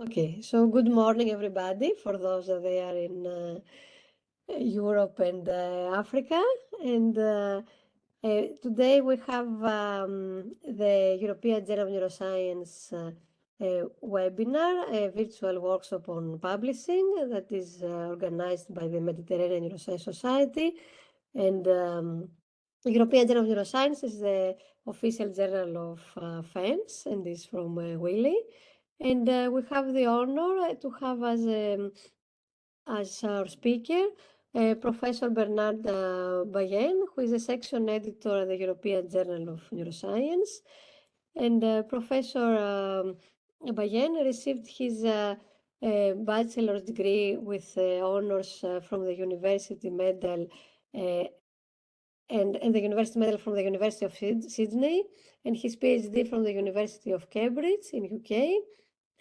Okay, so good morning, everybody, for those that they are in Europe and Africa. And today we have the European Journal of Neuroscience webinar, a virtual workshop on publishing that is organized by the Mediterranean Neuroscience Society. And European Journal of Neuroscience is the official journal of FENS and is from Wiley. And we have the honor to have as our speaker Professor Bernard Balleine, who is a section editor at the European Journal of Neuroscience. And Professor Balleine received his bachelor's degree with honors from the University Medal and the University Medal from the University of Sydney, and his PhD from the University of Cambridge in UK.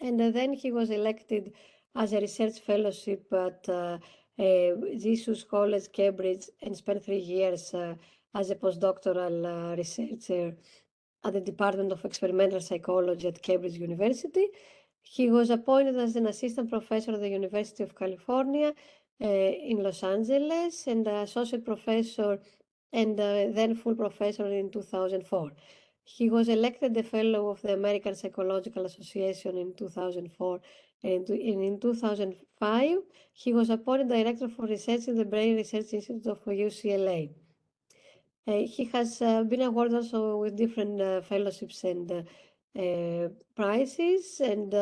And then he was elected as a research fellowship at Jesus College, Cambridge, and spent 3 years as a postdoctoral researcher at the Department of Experimental Psychology at Cambridge University. He was appointed as an assistant professor at the University of California in Los Angeles and associate professor and then full professor in 2004. He was elected a fellow of the American Psychological Association in 2004, and in 2005 he was appointed director for research in the Brain Research Institute of UCLA. He has been awarded also with different fellowships and prizes, and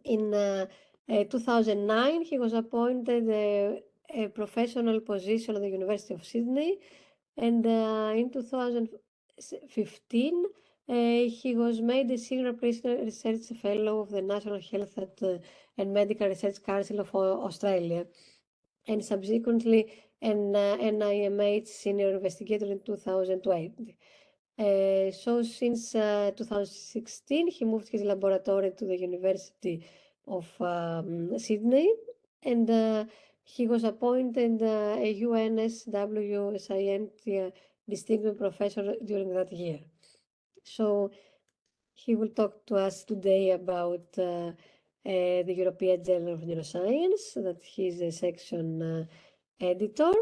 in 2009 he was appointed a professional position at the University of Sydney, and in 2015 he was made a senior research fellow of the National Health and Medical Research Council of Australia, and subsequently an NIMH senior investigator in 2020. So since 2016 he moved his laboratory to the University of Sydney, and he was appointed a UNSW Scientific Distinguished Professor during that year. So he will talk to us today about the European Journal of Neuroscience, that he's a section editor.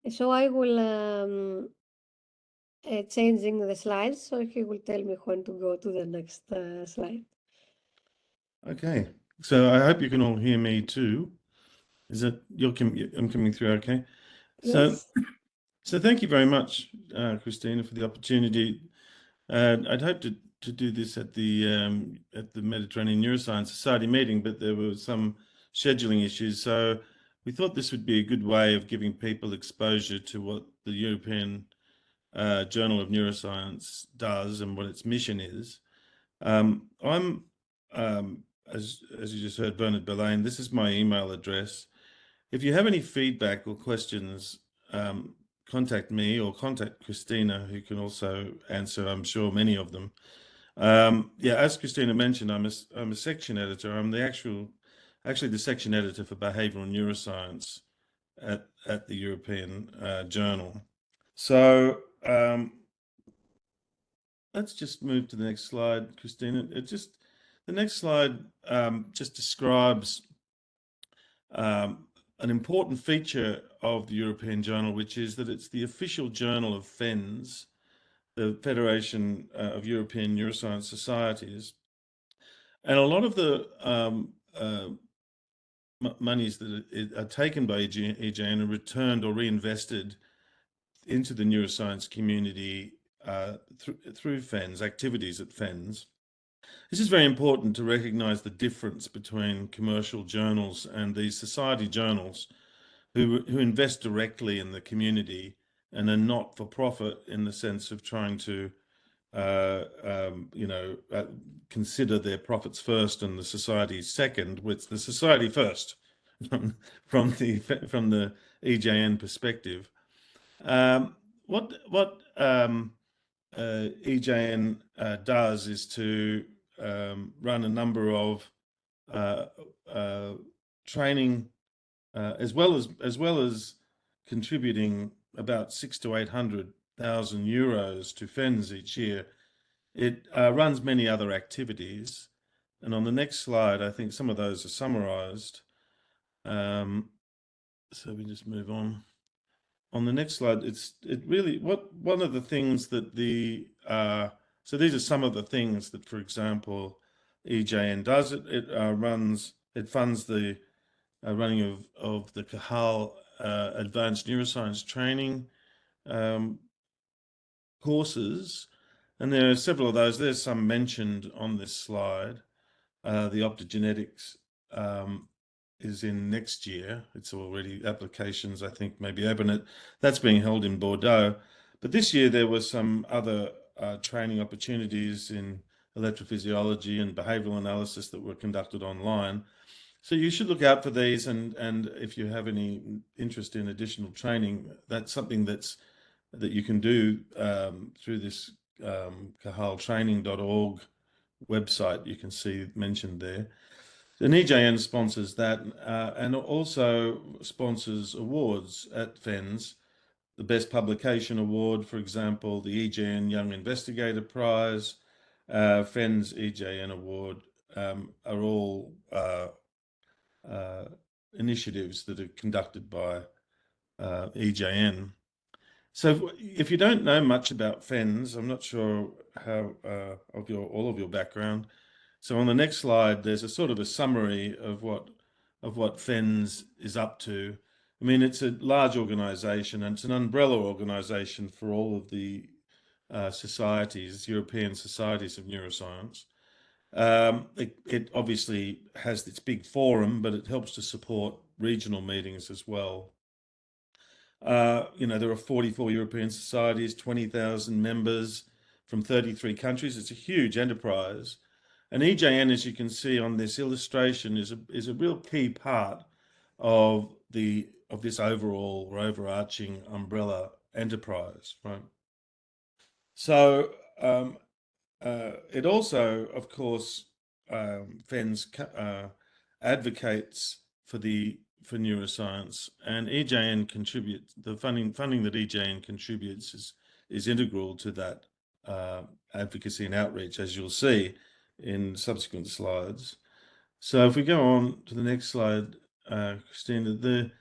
So I will changing the slides, so he will tell me when to go to the next slide. Okay, so I hope you can all hear me too. Is it I'm coming through okay? Yes. So thank you very much, Christina, for the opportunity. I'd hoped to do this at the Mediterranean Neuroscience Society meeting, but there were some scheduling issues. So we thought this would be a good way of giving people exposure to what the European Journal of Neuroscience does and what its mission is. I'm, as you just heard, Bernard Balleine. This is my email address. If you have any feedback or questions, contact me or contact Christina, who can also answer, I'm sure, many of them. Yeah, as Christina mentioned, I'm a section editor. I'm actually the section editor for behavioral neuroscience at the European Journal. So let's just move to the next slide, Christina. The next slide just describes an important feature of the European Journal, which is that it's the official journal of FENS, the Federation of European Neuroscience Societies. And a lot of the monies that are taken by EJN are returned or reinvested into the neuroscience community through FENS, activities at FENS. This is very important to recognize the difference between commercial journals and these society journals who invest directly in the community and are not for profit in the sense of trying to consider their profits first and the society second, with the society first from the EJN perspective. What EJN does is to run a number of training, as well as contributing about 600,000 to 800,000 euros to FENS each year. It runs many other activities, And on the next slide, I think some of those are summarized. So we just move on. On the next slide, one of the things that so these are some of the things that, for example, EJN does. It funds the running of the CAHAL Advanced Neuroscience Training courses, and there are several of those. There's some mentioned on this slide. The optogenetics is in next year. It's already applications, I think, maybe open it. That's being held in Bordeaux. But this year there were some other training opportunities in electrophysiology and behavioral analysis that were conducted online. So you should look out for these, and if you have any interest in additional training, that's something that you can do through this cahaltraining.org website. You can see mentioned there. And EJN sponsors that and also sponsors awards at FENS. The Best Publication Award, for example, the EJN Young Investigator Prize, FENS EJN Award are all initiatives that are conducted by EJN. So if you don't know much about FENS, I'm not sure how all of your background. So on the next slide, there's a sort of a summary of what FENS is up to. I mean, it's a large organization, and it's an umbrella organization for all of the societies, European societies of neuroscience. It obviously has its big forum, but it helps to support regional meetings as well. There are 44 European societies, 20,000 members from 33 countries. It's a huge enterprise. And EJN, as you can see on this illustration, is a real key part of this overall or overarching umbrella enterprise, right? So it also, of course, FENS advocates for neuroscience, and EJN contributes. The funding that EJN contributes is integral to that advocacy and outreach, as you'll see in subsequent slides. So if we go on to the next slide, Christina, the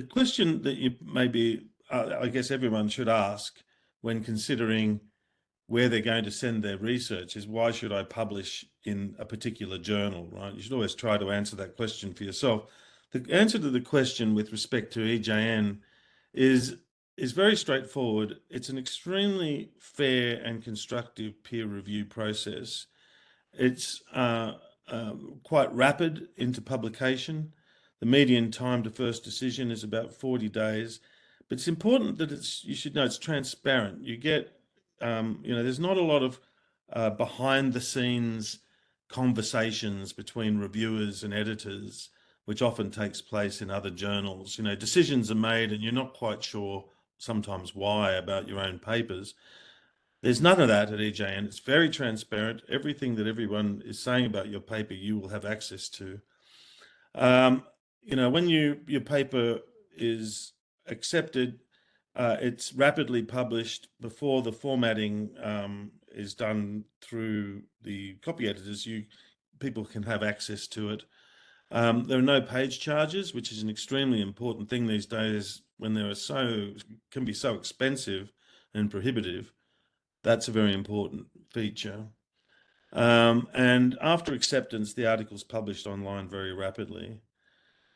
question that you maybe, I guess everyone should ask when considering where they're going to send their research is, why should I publish in a particular journal, right? You should always try to answer that question for yourself. The answer to the question with respect to EJN is very straightforward. It's an extremely fair and constructive peer review process. It's quite rapid into publication. The median time to first decision is about 40 days. But it's important that you should know it's transparent. You get, there's not a lot of behind the scenes conversations between reviewers and editors, which often takes place in other journals. Decisions are made and you're not quite sure sometimes why about your own papers. There's none of that at EJN. It's very transparent. Everything that everyone is saying about your paper, you will have access to. When your paper is accepted, it's rapidly published before the formatting is done through the copy editors. People can have access to it. There are no page charges, which is an extremely important thing these days when can be so expensive and prohibitive. That's a very important feature. And after acceptance, the article's published online very rapidly.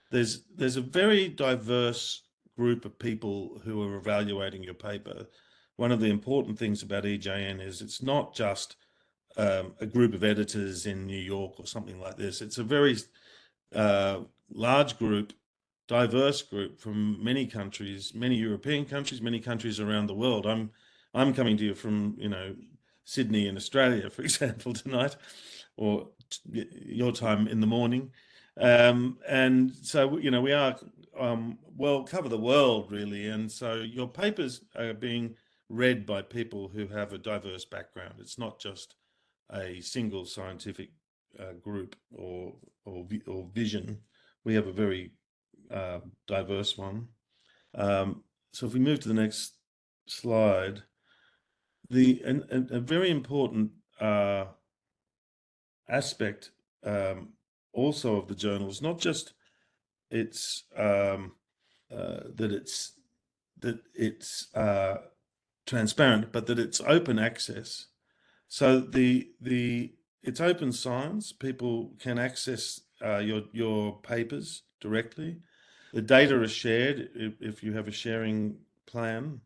There's a very diverse group of people who are evaluating your paper. One of the important things about EJN is it's not just a group of editors in New York or something like this. It's a very large group, diverse group from many countries, many European countries, many countries around the world. I'm coming to you from Sydney in Australia, for example, tonight, or your time in the morning. And so, we are, cover the world really. And so your papers are being read by people who have a diverse background. It's not just a single scientific group or vision. We have a very diverse one. So if we move to the next slide, a very important aspect also of the journal is not just it's that it's transparent, but that it's open access. So it's open science. People can access your papers directly. The data is shared if you have a sharing plan.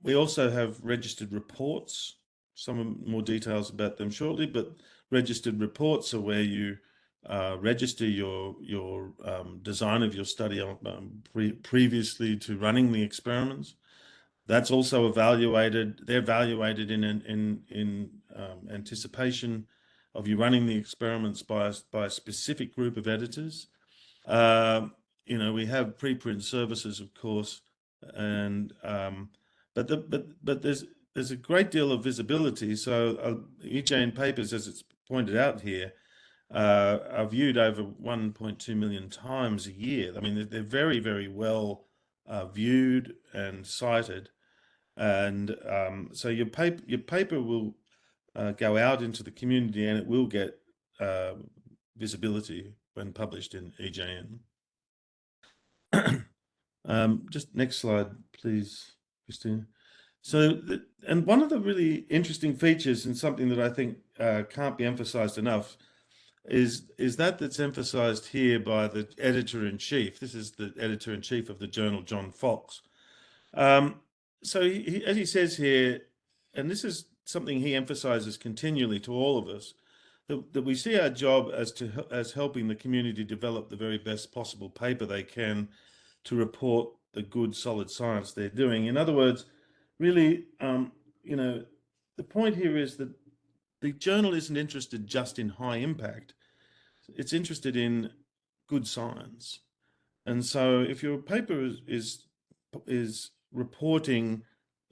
We also have registered reports. Some more details about them shortly, but registered reports are where you register your design of your study previously to running the experiments. That's also evaluated. They're evaluated in anticipation of you running the experiments by a specific group of editors. We have preprint services, of course, and but there's a great deal of visibility. So EJN papers, as it's pointed out here, are viewed over 1.2 million times a year. I mean, they're very, very well viewed and cited, and so your paper will go out into the community, and it will get visibility when published in EJN. Just next slide, please, Christina. So, and one of the really interesting features, and something that I think can't be emphasized enough, is that's emphasized here by the editor-in-chief. This is the editor-in-chief of the journal, John Fox. So as he says here, and this is something he emphasizes continually to all of us, that we see our job as helping the community develop the very best possible paper they can to report the good, solid science they're doing. In other words, really, the point here is that the journal isn't interested just in high impact. It's interested in good science. And so if your paper is reporting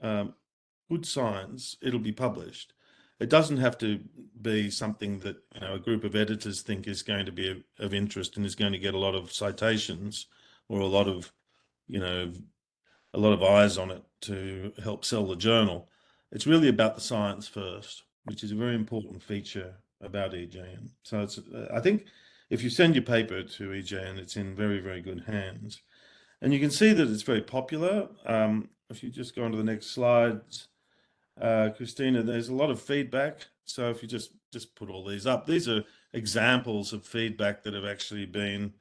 good science, it'll be published. It doesn't have to be something that a group of editors think is going to be of interest and is going to get a lot of citations or a lot of eyes on it to help sell the journal. It's really about the science first, which is a very important feature about EJN. So I think if you send your paper to EJN, it's in very, very good hands. And you can see that it's very popular. If you just go on to the next slide, Christina, there's a lot of feedback. So if you just put all these up, these are examples of feedback that have actually been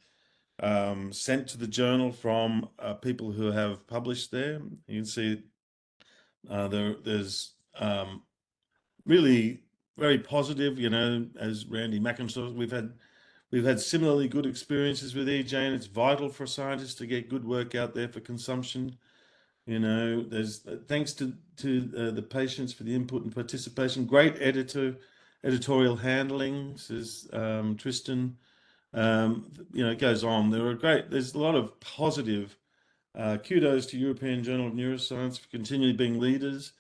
sent to the journal from people who have published there. You can see there's really very positive, as Randy McIntosh, we've had similarly good experiences with EJN. It's vital for scientists to get good work out there for consumption. There's thanks to the patients for the input and participation. Great editorial handling, says Tristan. It goes on. There's a lot of positive kudos to European Journal of Neuroscience for continually being leaders.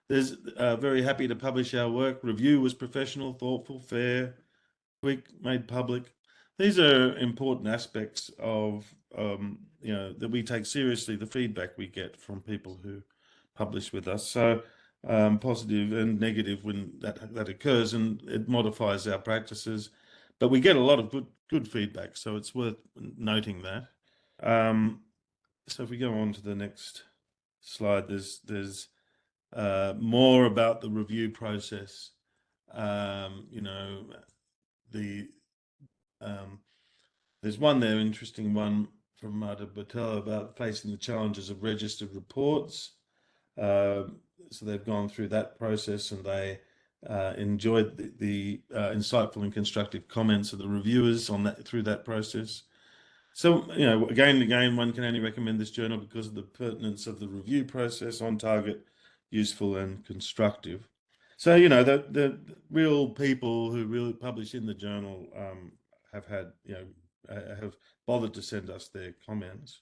There's very happy to publish our work. Review was professional, thoughtful, fair, quick, made public. These are important aspects of that we take seriously, the feedback we get from people who publish with us. So positive and negative when that occurs, and it modifies our practices. But we get a lot of good feedback, so it's worth noting that. So if we go on to the next slide, there's more about the review process. There's one there, interesting one from Marta Botello about facing the challenges of registered reports. So they've gone through that process, and they enjoyed the insightful and constructive comments of the reviewers on that through that process. So, again and again, one can only recommend this journal because of the pertinence of the review process, on target, useful, and constructive. So, the real people who really publish in the journal have bothered to send us their comments.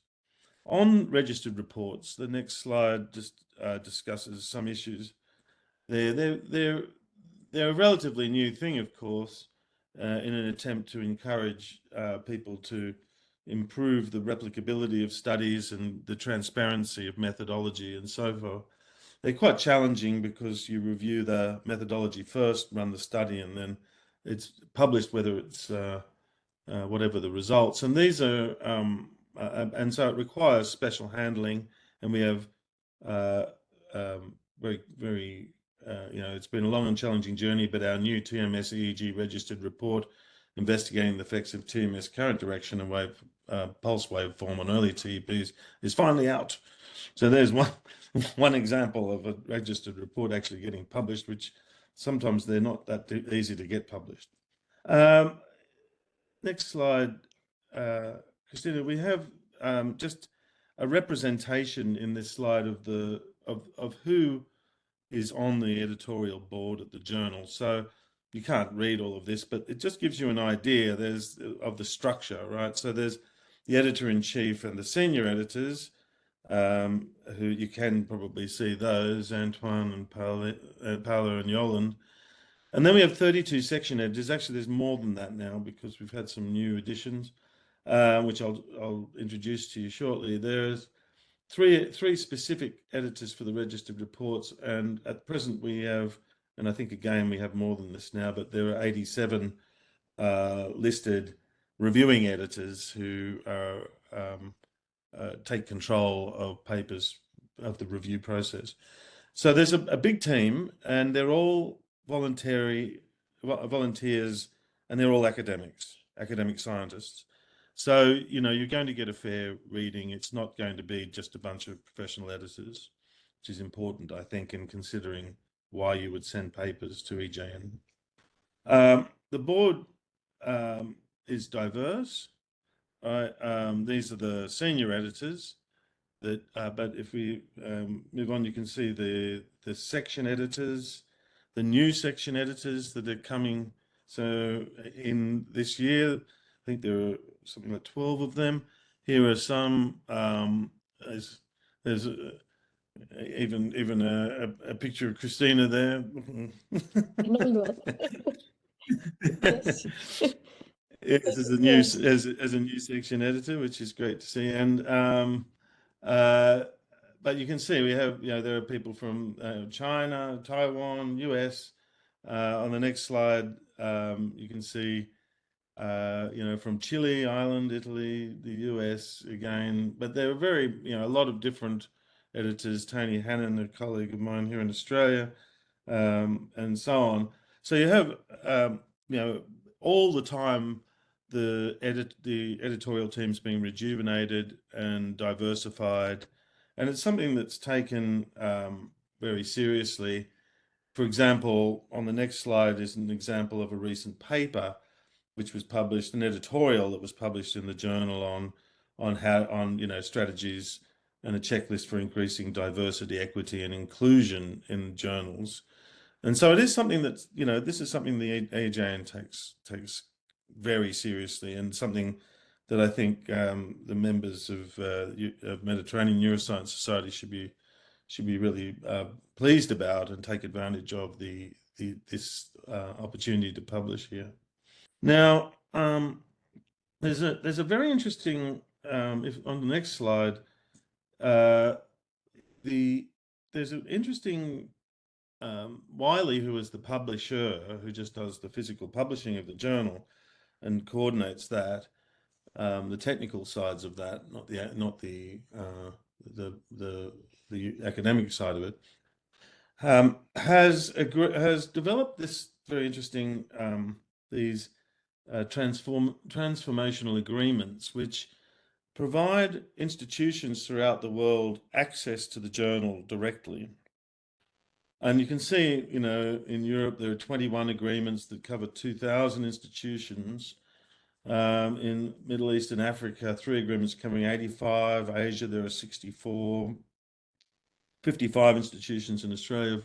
On registered reports, the next slide just discusses some issues. They're a relatively new thing, of course, in an attempt to encourage people to improve the replicability of studies and the transparency of methodology and so forth. They're quite challenging because you review the methodology first, run the study, and then it's published, whether it's whatever the results. And these are, and so it requires special handling. And we have very, it's been a long and challenging journey, but our new TMS EEG registered report investigating the effects of TMS current direction and pulse waveform on early TEPs is finally out. So there's one example of a registered report actually getting published, which sometimes they're not that easy to get published. Next slide, Christina. We have just a representation in this slide of who is on the editorial board at the journal. So you can't read all of this, but it just gives you an idea of the structure, right? So there's the editor-in-chief and the senior editors, who you can probably see those, Antoine and Paolo and Yolande. And then we have 32 section editors. Actually, there's more than that now because we've had some new additions, which I'll introduce to you shortly. There's three specific editors for the registered reports, and at present we have, and I think again we have more than this now, but there are 87 listed reviewing editors who are take control of papers of the review process. So there's a big team, and they're all volunteers, and they're all academic scientists. So, you're going to get a fair reading. It's not going to be just a bunch of professional editors, which is important, I think, in considering why you would send papers to EJN. The board is diverse. These are the senior editors. But if we move on, you can see the section editors, the new section editors that are coming. So in this year, I think there are something like 12 of them. Here are some. There's even a picture of Christina there. Yes. Yes, as a new section editor, which is great to see. And but you can see we have, there are people from China, Taiwan, US. On the next slide, you can see, from Chile, Ireland, Italy, the US again. But there are a lot of different editors. Tony Hannon, a colleague of mine here in Australia, and so on. So you have, all the time, the editorial team's being rejuvenated and diversified, and it's something that's taken very seriously. For example, on the next slide is an example of a recent paper which was published, an editorial that was published in the journal on strategies and a checklist for increasing diversity, equity, and inclusion in journals. And so it is something that, this is something the AJN takes very seriously, and something that I think the members of Mediterranean Neuroscience Society should be really pleased about and take advantage of this opportunity to publish here. Now, there's a very interesting, if on the next slide, there's an interesting Wiley, who is the publisher, who just does the physical publishing of the journal and coordinates that, the technical sides of that, not the academic side of it, has developed this very interesting these transformational agreements, which provide institutions throughout the world access to the journal directly. And you can see, in Europe, there are 21 agreements that cover 2,000 institutions. In Middle East and Africa, 3 agreements covering 85. Asia, there are 64. 55 institutions in Australia,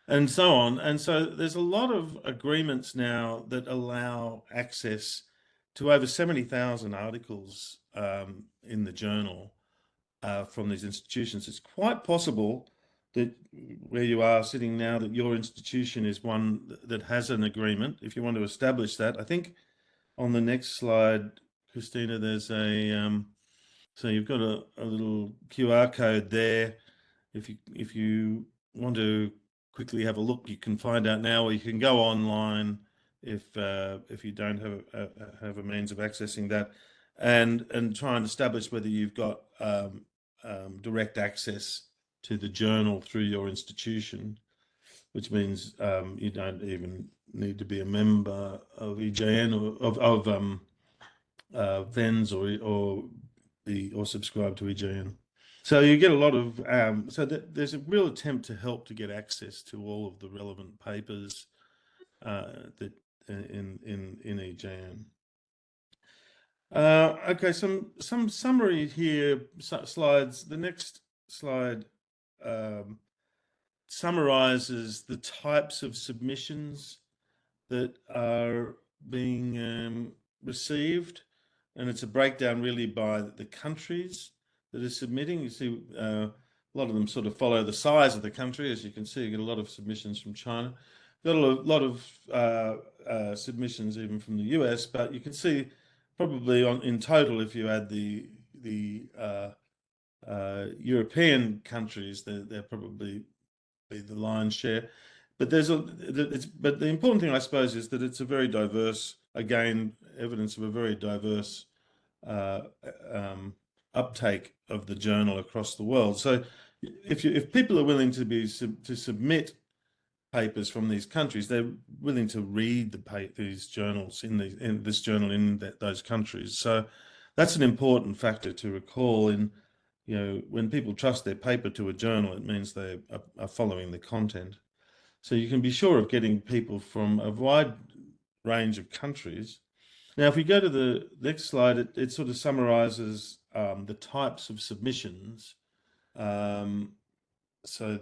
and so on. And so there's a lot of agreements now that allow access to over 70,000 articles in the journal from these institutions. It's quite possible that where you are sitting now, that your institution is one that has an agreement. If you want to establish that, I think on the next slide, Christina, there's so you've got a little QR code there. If you want to quickly have a look, you can find out now, or you can go online if you don't have a means of accessing that, and try and establish whether you've got direct access to the journal through your institution, which means you don't even need to be a member of EJN or of FENS or subscribe to EJN. So you get a lot of there's a real attempt to help to get access to all of the relevant papers that in EJN. Okay, some summary here, slides. The next slide summarizes the types of submissions that are being received, and it's a breakdown really by the countries that are submitting. You see a lot of them sort of follow the size of the country. As you can see, you get a lot of submissions from China. Got a lot of submissions even from the US, but you can see probably in total, if you add the European countries, they're probably be the lion's share. But but the important thing, I suppose, is that it's a very diverse, again, evidence of a very diverse uptake of the journal across the world. So if people are willing to submit papers from these countries, they're willing to read these journals in this journal in those countries. So that's an important factor to recall in, when people trust their paper to a journal, it means they are following the content. So you can be sure of getting people from a wide range of countries. Now, if we go to the next slide, it sort of summarizes the types of submissions. So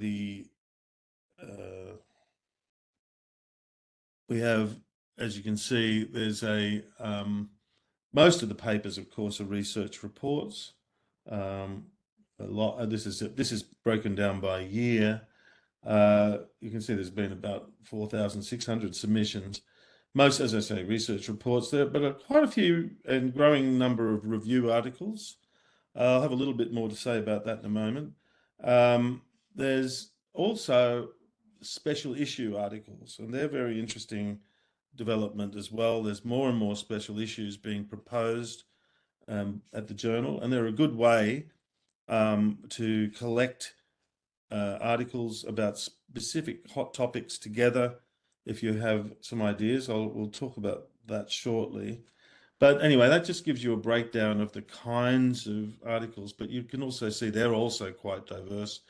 we have, as you can see, there's most of the papers, of course, are research reports. This is broken down by year. You can see there's been about 4,600 submissions. Most, as I say, research reports there, but quite a few and growing number of review articles. I'll have a little bit more to say about that in a moment. There's also special issue articles, and they're very interesting development as well. There's more and more special issues being proposed at the journal, and they're a good way to collect articles about specific hot topics together. If you have some ideas, we'll talk about that shortly. But anyway, that just gives you a breakdown of the kinds of articles, but you can also see they're also quite diverse,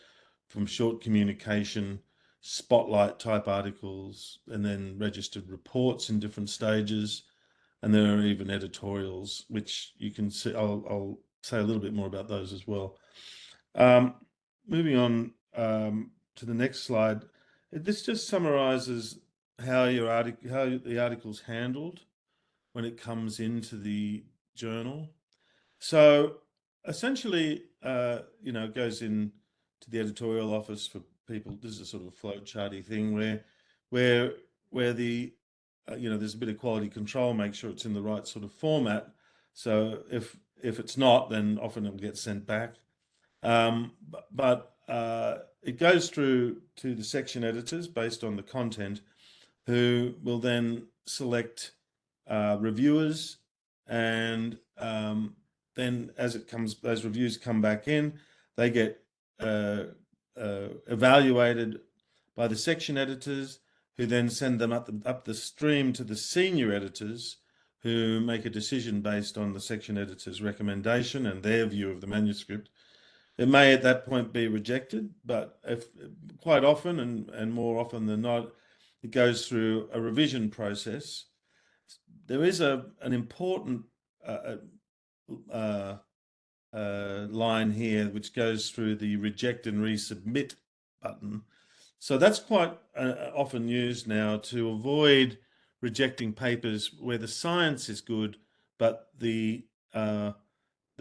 from short communication, spotlight type articles, and then registered reports in different stages. And there are even editorials, which you can see. I'll say a little bit more about those as well. Moving on to the next slide, this just summarizes how the article's handled when it comes into the journal. So essentially, it goes into the editorial office for people. This is a sort of flowcharty thing where the there's a bit of quality control, make sure it's in the right sort of format. So if it's not, then often it'll get sent back. But it goes through to the section editors based on the content, who will then select reviewers, and then as those reviews come back in, they get evaluated by the section editors, who then send them up the stream to the senior editors, who make a decision based on the section editor's recommendation and their view of the manuscript. It may at that point be rejected, but quite often and more often than not, it goes through a revision process. There is an important line here which goes through the reject and resubmit button. So that's quite often used now to avoid rejecting papers where the science is good, but the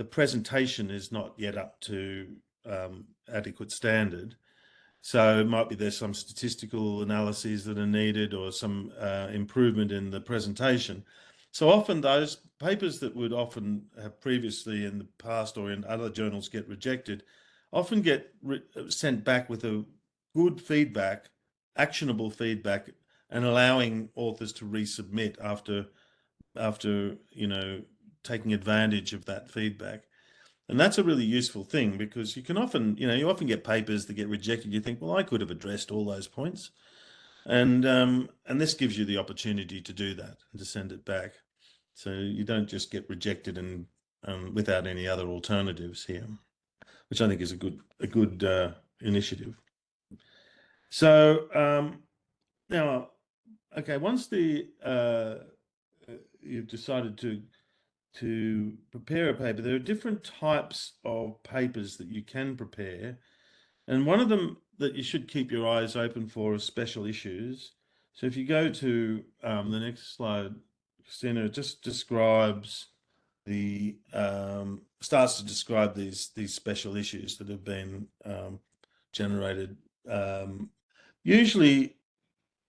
presentation is not yet up to adequate standard. So it might be there's some statistical analyses that are needed, or some improvement in the presentation. So often those papers that would often have previously in the past or in other journals get rejected, often get sent back with a good feedback, actionable feedback, and allowing authors to resubmit after taking advantage of that feedback. And that's a really useful thing, because you often get papers that get rejected. You think, well, I could have addressed all those points. And this gives you the opportunity to do that and to send it back. So you don't just get rejected and without any other alternatives here, which I think is a good initiative. So now, okay, once you've decided to prepare a paper, there are different types of papers that you can prepare. And one of them that you should keep your eyes open for is special issues. So if you go to the next slide, Christina, it just describes starts to describe these special issues that have been generated, usually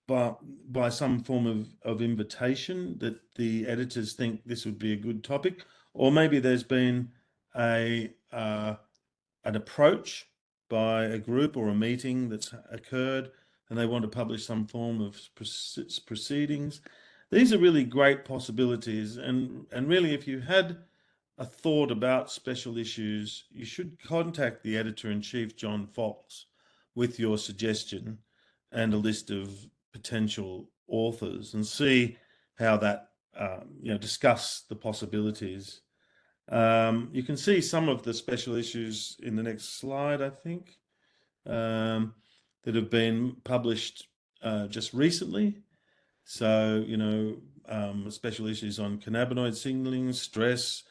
by some form of invitation that the editors think this would be a good topic, or maybe there's been an approach by a group or a meeting that's occurred and they want to publish some form of proceedings. These are really great possibilities, and really, if you had a thought about special issues, you should contact the editor-in-chief, John Fox, with your suggestion and a list of potential authors, and see how that discuss the possibilities. You can see some of the special issues in the next slide, I think, that have been published just recently. So, special issues on cannabinoid signaling, stress,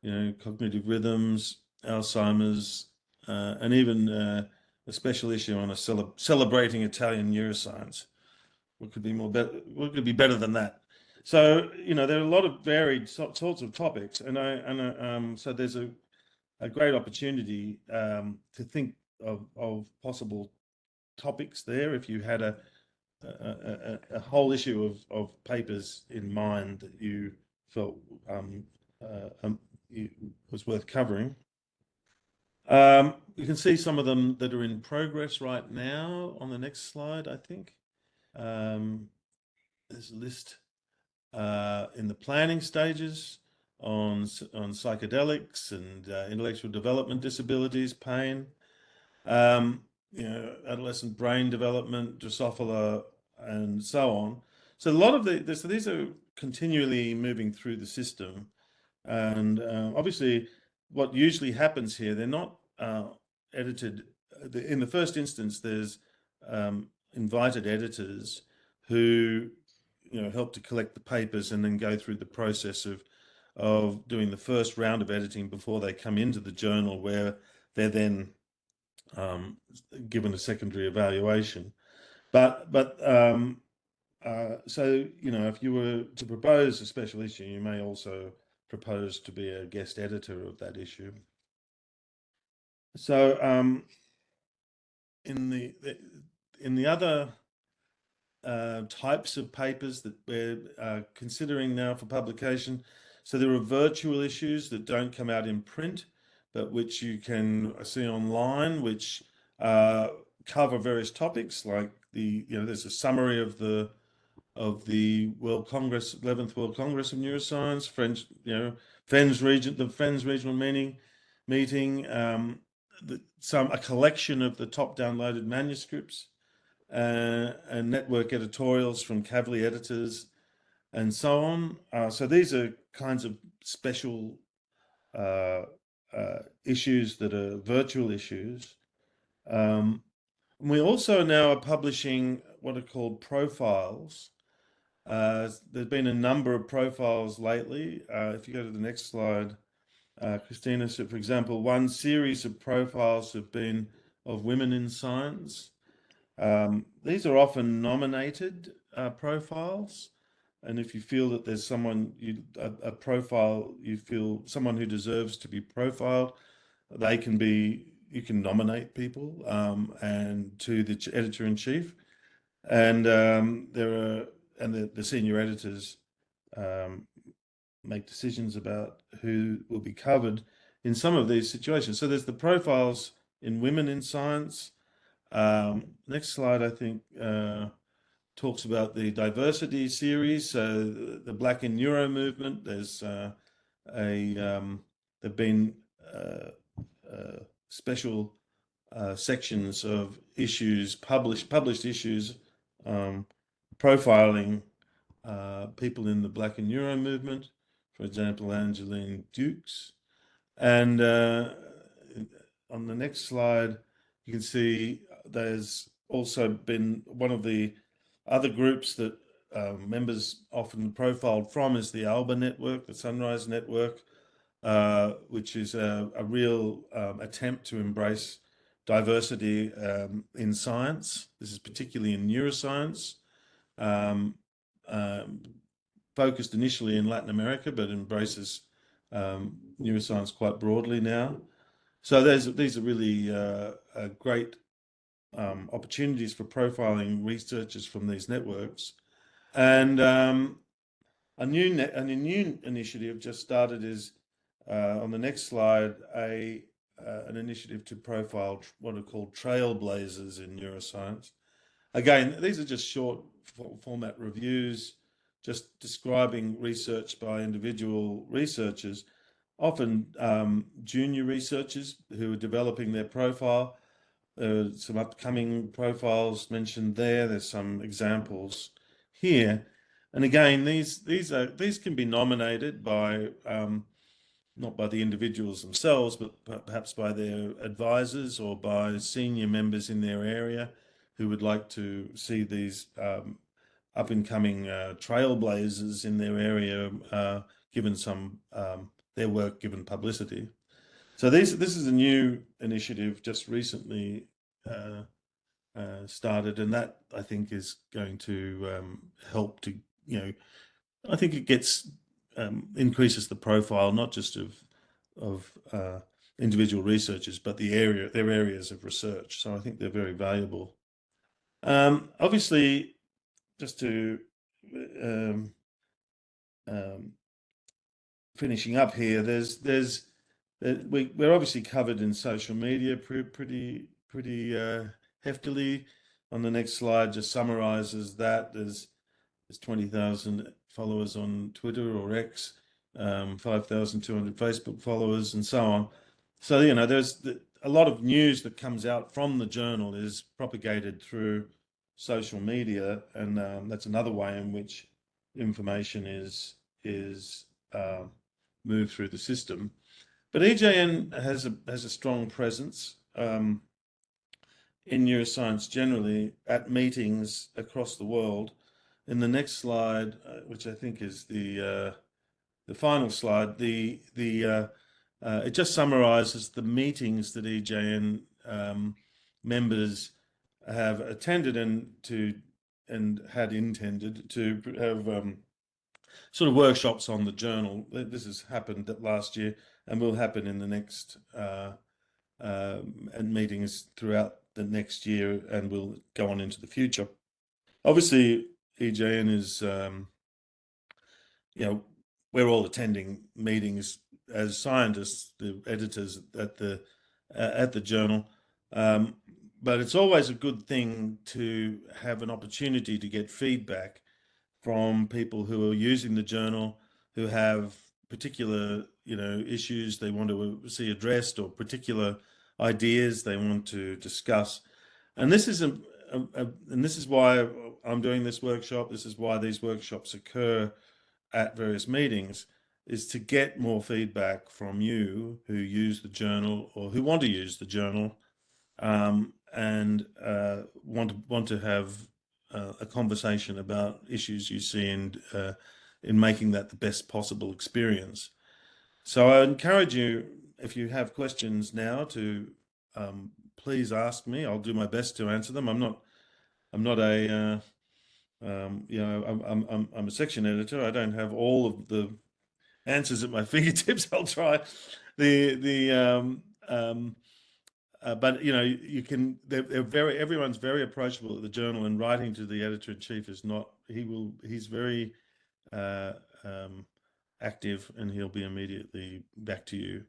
cognitive rhythms, Alzheimer's, and even a special issue on celebrating Italian neuroscience. What could be better than that? So, there are a lot of varied sorts of topics, and so there's a great opportunity to think of possible topics there if you had a whole issue of papers in mind that you felt was worth covering. You can see some of them that are in progress right now on the next slide, I think. There's a list in the planning stages on psychedelics and intellectual development disabilities, pain, adolescent brain development, Drosophila, and so on. So a lot of these are continually moving through the system, and obviously, what usually happens here, they're not edited. In the first instance, there's invited editors who help to collect the papers and then go through the process of doing the first round of editing before they come into the journal, where they're then given a secondary evaluation. So if you were to propose a special issue, you may also propose to be a guest editor of that issue. So in the other types of papers that we're considering now for publication, so there are virtual issues that don't come out in print, but which you can see online, which cover various topics, like there's a summary of the World Congress, 11th World Congress of Neuroscience, FENS region, the FENS regional meeting, a collection of the top downloaded manuscripts, and network editorials from Kavli editors, and so on. So these are kinds of special issues that are virtual issues. We also now are publishing what are called profiles. There's been a number of profiles lately. If you go to the next slide, Christina, so for example, one series of profiles have been of women in science. These are often nominated profiles, and if you feel that there's a profile, you feel someone who deserves to be profiled, you can nominate people and to the editor-in-chief, and the senior editors make decisions about who will be covered in some of these situations. So there's the profiles in women in science. Next slide, I think. talks about the diversity series. So the Black in Neuro movement. There's there've been special sections of issues, published issues, profiling people in the Black and Neuro movement, for example, Angeline Dukes. And on the next slide, you can see there's also been one of the other groups that members often profiled from is the ALBA network, the Sunrise Network, which is a real attempt to embrace diversity in science. This is particularly in neuroscience, focused initially in Latin America, but embraces neuroscience quite broadly now. So these are really great opportunities for profiling researchers from these networks. And a new initiative just started is on the next slide, an initiative to profile what are called trailblazers in neuroscience. Again, these are just short format reviews, just describing research by individual researchers, often junior researchers who are developing their profile. There are some upcoming profiles mentioned there. There's some examples here. And again, these can be nominated by not by the individuals themselves, but perhaps by their advisors or by senior members in their area who would like to see these up and coming trailblazers in their area given some their work given publicity. So this is a new initiative just recently started, and that I think is going to help to, I think it gets increases the profile not just of individual researchers, but their areas of research. So I think they're very valuable. Obviously, just to finishing up here, we're obviously covered in social media pretty heftily. On the next slide, just summarizes that. There's 20,000 followers on Twitter or X, 5,200 Facebook followers, and so on. So there's a lot of news that comes out from the journal is propagated through social media, and that's another way in which information is moved through the system. But EJN has a strong presence in neuroscience generally at meetings across the world. In the next slide, which I think is the final slide, it just summarizes the meetings that EJN members have attended and had intended to have sort of workshops on the journal. This has happened last year and will happen in the next and meetings throughout the next year and will go on into the future. Obviously, EJN is, we're all attending meetings as scientists, the editors at the journal, but it's always a good thing to have an opportunity to get feedback from people who are using the journal, who have particular, issues they want to see addressed or particular ideas they want to discuss. And this is and this is why I'm doing this workshop. This is why these workshops occur at various meetings, is to get more feedback from you who use the journal or who want to use the journal, and want to have a conversation about issues you see in making that the best possible experience. So I encourage you, if you have questions now, to please ask me. I'll do my best to answer them. I'm not a I'm a section editor. I don't have all of the answers at my fingertips. I'll try. But you can. Everyone's very approachable at the journal, and writing to the editor-in-chief is not. He's very active, and he'll be immediately back to you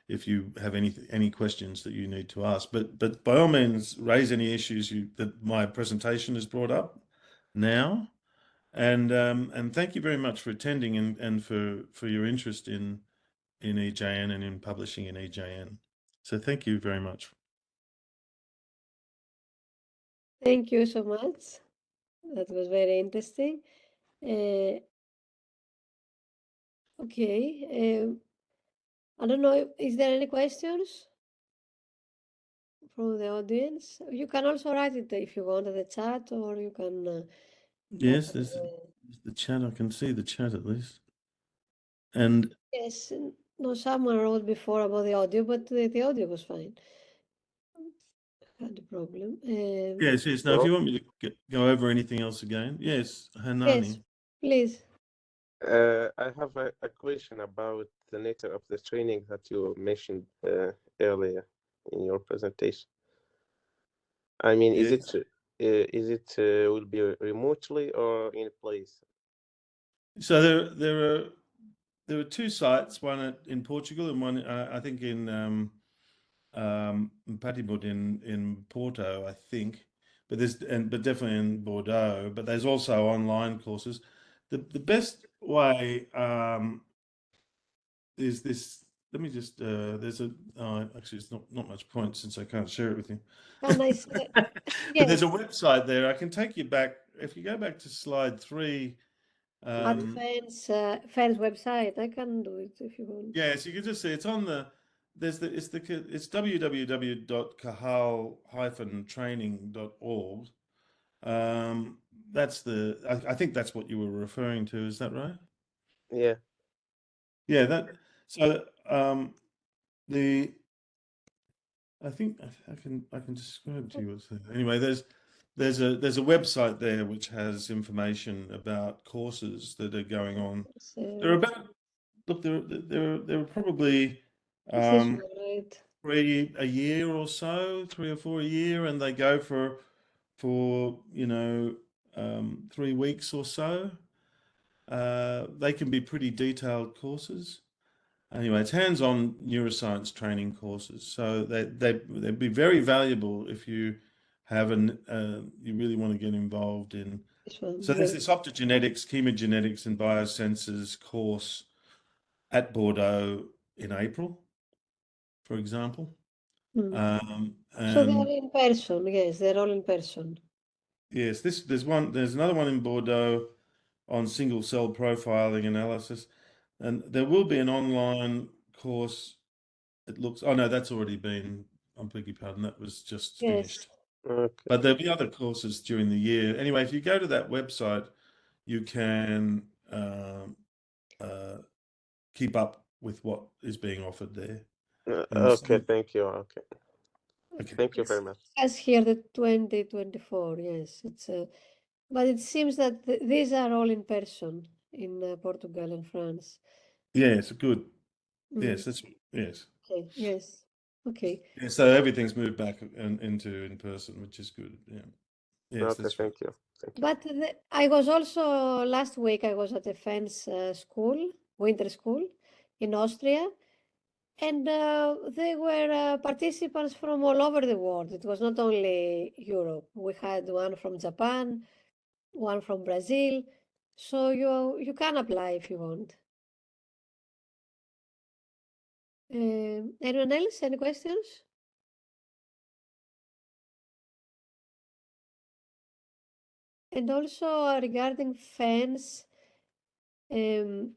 if you have any questions that you need to ask. But by all means, raise any issues that my presentation has brought up, now. And thank you very much for attending and for your interest in EJN and in publishing in EJN. So thank you very much. Thank you so much. That was very interesting. Okay. I don't know, is there any questions from the audience? You can also write it if you want in the chat, or you can Yes, open there's the chat. I can see the chat at least. And yes, no, someone wrote before about the audio, but the audio was fine. Had a problem. yes. Now, if you want me to go over anything else again, yes, Hanani. Yes, please. I have a question about the nature of the training that you mentioned earlier in your presentation. I mean, Yes. is it will be remotely or in place? So there are two sites, one in Portugal and one I think in Patibud in Porto, I think, but definitely in Bordeaux. But there's also online courses. The best way is this. Let me just. There's a. Actually, it's not much point since I can't share it with you. Can I say? But there's a Yes, website there. I can take you back. If you go back to slide 3. at FENS website. I can do it if you want. Yes, you can just see it's on the. It's www.cahal-training.org. That's I think that's what you were referring to. Is that right? Yeah. Yeah. So the I think I can describe to you what's there. Anyway, there's a website there which has information about courses that are going on. There are So, about there are probably is this one right? 3 a year or so, 3 or 4 a year, and they go for 3 weeks or so. They can be pretty detailed courses. Anyway, it's hands-on neuroscience training courses, so they'd be very valuable if you have you really want to get involved in. This one. So there's this optogenetics, chemogenetics, and biosensors course at Bordeaux in April, for example. So they are And in person. Yes, they're all in person. yes, there's another one in Bordeaux on single cell profiling analysis, and there will be an online course. It looks. Oh no, that's already been. I beg your pardon. That was just Yes. finished. Okay. But there'll be other courses during the year. Anyway, if you go to that website, you can keep up with what is being offered there. And Okay. Thank you. Okay. okay. Thank you very much. As here the 2024. Yes, it's. But it seems that these are all in person in Portugal and France. Yes, good. Yes, yes. Okay. Yes. Okay. Yeah, so everything's moved back into in person, which is good. Yeah. Yes, Okay. that's right. Thank you. Thank you. But I was also last week. I was at a FENS school, winter school, in Austria, and they were participants from all over the world. It was not only Europe. We had one from Japan, one from Brazil. So you can apply if you want. Anyone else? Any questions? And also regarding FENS, those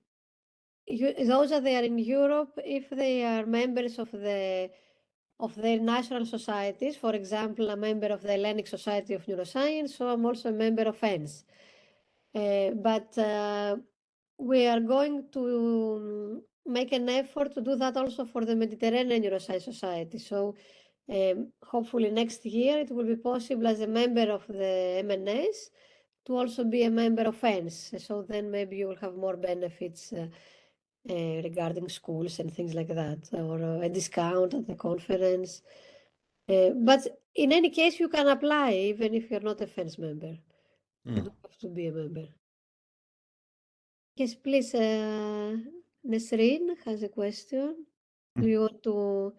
that they are in Europe, if they are members of their national societies, for example, a member of the Hellenic Society of Neuroscience, so I'm also a member of FENS. But we are going to make an effort to do that also for the Mediterranean Neuroscience Society. So hopefully next year it will be possible as a member of the MNS to also be a member of FENS. So then maybe you will have more benefits regarding schools and things like that, or a discount at the conference. But in any case, you can apply even if you're not a FENS member. You don't have to be a member. Yes, please. Nesreen has a question. Do you want to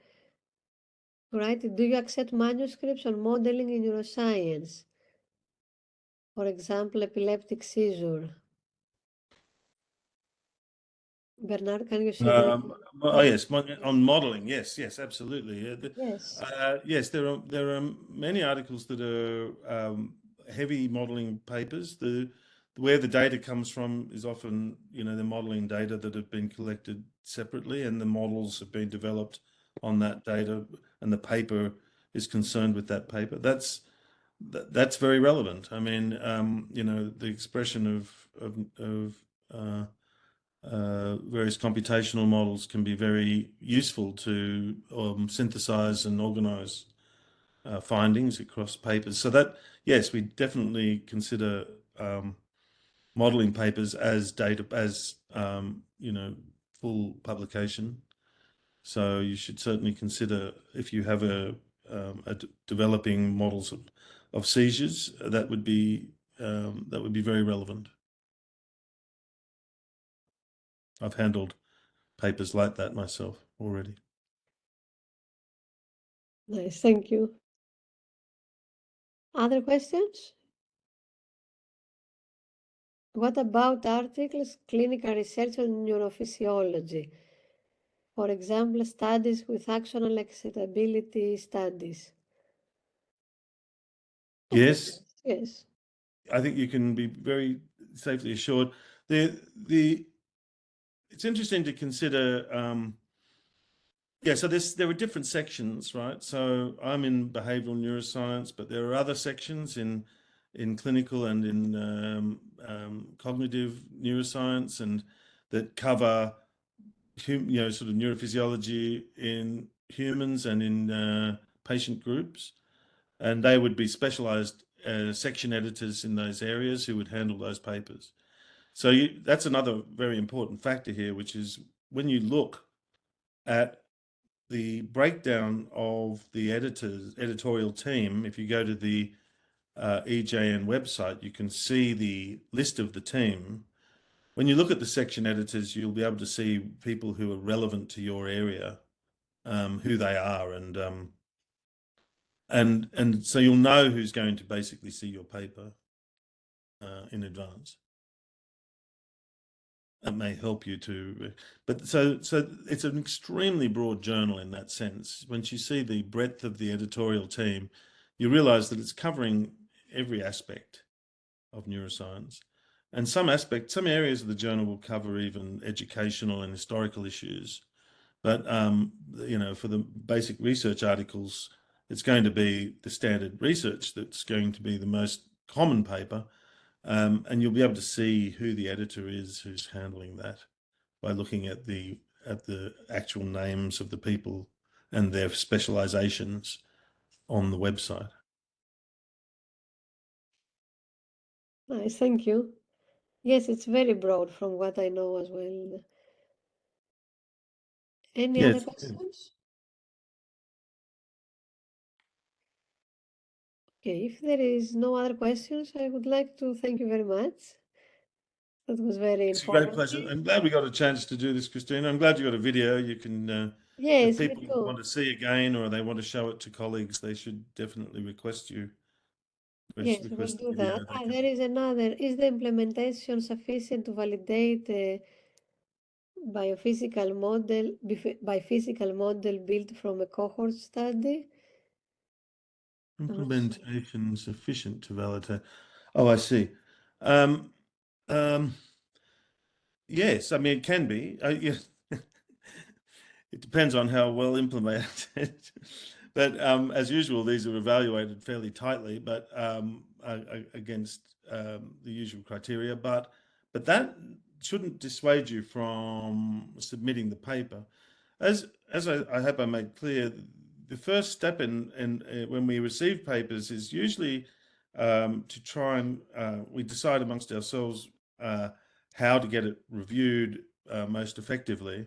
write it? Do you accept manuscripts on modeling in neuroscience? For example, epileptic seizure. Bernard, can you see the? Oh yes, on modeling. Yes, absolutely. Yes. Yes, there are many articles that are heavy modeling papers. Where the data comes from is often, the modeling data that have been collected separately, and the models have been developed on that data, and the paper is concerned with that paper. That's very relevant. I mean, the expression of various computational models can be very useful to synthesize and organize findings across papers. So that, yes, we definitely consider modeling papers as data, as full publication. So you should certainly consider, if you have developing models of seizures, that would be very relevant. I've handled papers like that myself already. Nice, thank you. Other questions? What about articles, clinical research on neurophysiology? For example, studies with axonal excitability studies. Yes, Yes. I think you can be very safely assured. It's interesting to consider. So there are different sections, right? So I'm in behavioral neuroscience, but there are other sections in clinical and in cognitive neuroscience, and that cover sort of neurophysiology in humans and in patient groups, and they would be specialized section editors in those areas who would handle those papers. So that's another very important factor here, which is when you look at the breakdown of the editorial team, if you go to the EJN website, you can see the list of the team. When you look at the section editors, you'll be able to see people who are relevant to your area, who they are, and so you'll know who's going to basically see your paper in advance. It may help you to, but so it's an extremely broad journal in that sense. Once you see the breadth of the editorial team, you realize that it's covering every aspect of neuroscience. And some areas of the journal will cover even educational and historical issues. But, for the basic research articles, it's going to be the standard research that's going to be the most common paper. And you'll be able to see who the editor is who's handling that by looking at the actual names of the people and their specializations on the website. Nice, thank you. Yes, it's very broad from what I know as well. Any other questions? Okay, if there is no other questions, I would like to thank you very much. That was very It's a great informative. pleasure. I'm glad we got a chance to do this, Christina. I'm glad you got a video. You can, Yes, if me people too. want to see again or they want to show it to colleagues, they should definitely request you. Yes, we'll Request do the video. that. There is another. Is the implementation sufficient to validate biophysical model, by physical model built from a cohort study? Implementation sufficient to validate. Oh, I see. Um, yes, I mean, it can be. Yes. It depends on how well implemented. But as usual, these are evaluated fairly tightly, but against the usual criteria. But that shouldn't dissuade you from submitting the paper. As I hope I made clear, the first step in when we receive papers is usually to try and we decide amongst ourselves how to get it reviewed most effectively.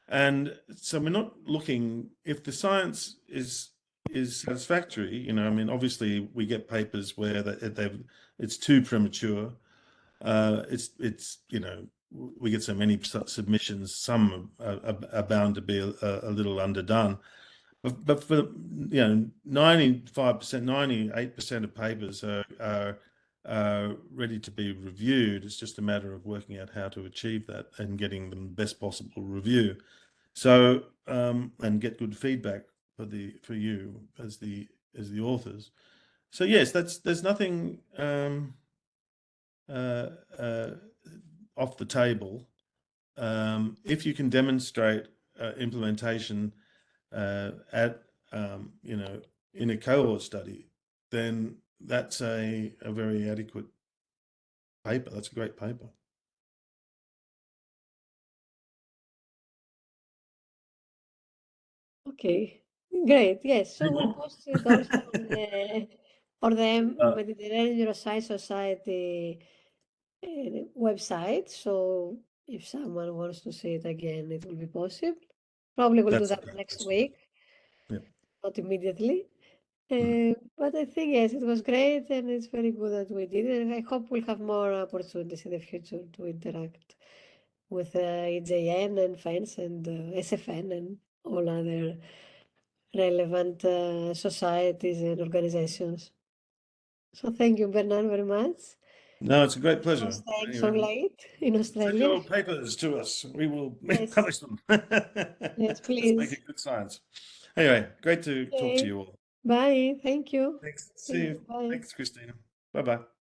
And so we're not looking, if the science is satisfactory, I mean, obviously we get papers where it's too premature. We get so many submissions, some are bound to be a little underdone. But for 95%, 98% of papers are ready to be reviewed. It's just a matter of working out how to achieve that and getting the best possible review. So and get good feedback for you as the authors. So yes, there's nothing off the table. If you can demonstrate implementation at in a cohort study, then that's a very adequate paper. That's a great paper. Okay, great. Yes, so we'll post it also on the Mediterranean Neuroscience Society website. So if someone wants to see it again, it will be possible. Probably we'll do That's that okay. next That's week, yeah. not immediately. Mm. But I think, yes, it was great and it's very good that we did it. And I hope we'll have more opportunities in the future to interact with EJN and FENS and SFN and all other relevant societies and organizations. So thank you, Bernard, very much No, it's a great for pleasure. staying so Anyway, late in send Australia. your papers to us. We will Yes, publish them. yes, Let's make please. it good science. Anyway, great to talk to Okay, you all. bye. Thank you. Thanks. See Thank you. you. Bye. Thanks, Christina. Bye-bye.